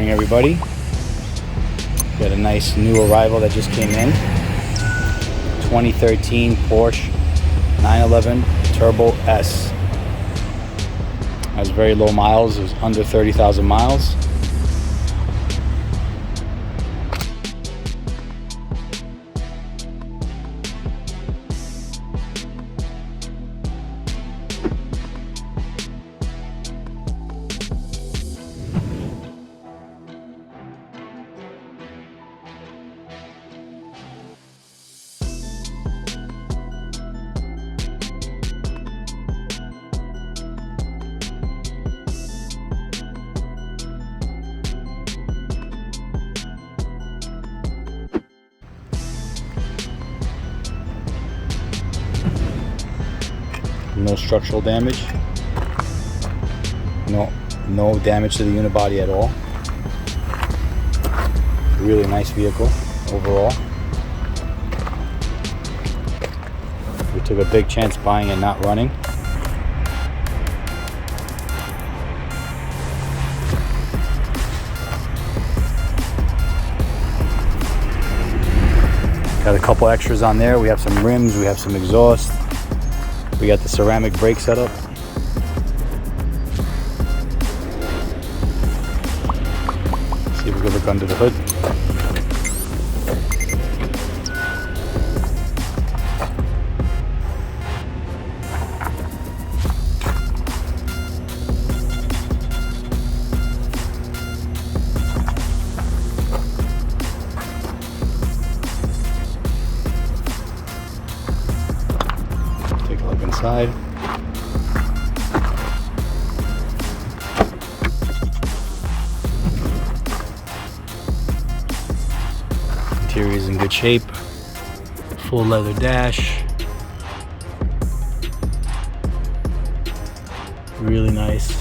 morning, everybody. Got a nice new arrival that just came in. 2013 Porsche 911 Turbo S. Has very low miles. It was under 30,000 miles. No structural damage. No damage to the unibody at all. Really nice vehicle overall. We took a big chance buying and not running. Got a couple extras on there. We have some rims, we have some exhaust. We got the ceramic brake setup. See if we can look under the hood. Take a look inside. Interior is in good shape. Full leather dash. Really nice.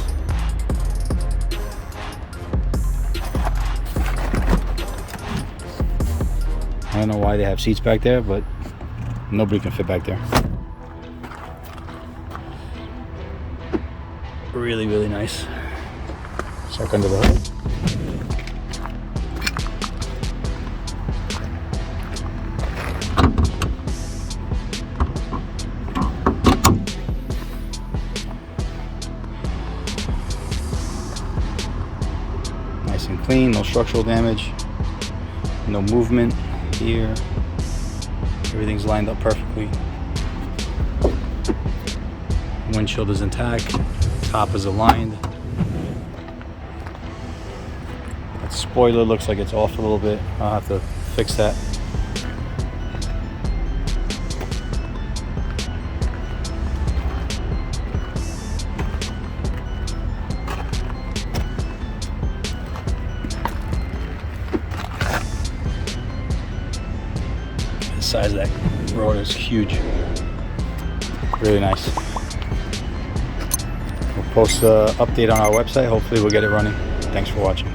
I don't know why they have seats back there, but nobody can fit back there. Really nice. Check under the hood. Nice and clean, no structural damage, no movement here. Everything's lined up perfectly. Windshield is intact. Top is aligned. That spoiler looks like it's off a little bit. I'll have to fix that. The size of that rotor is huge. Really nice. We'll post an update on our website. Hopefully we'll get it running. Thanks for watching.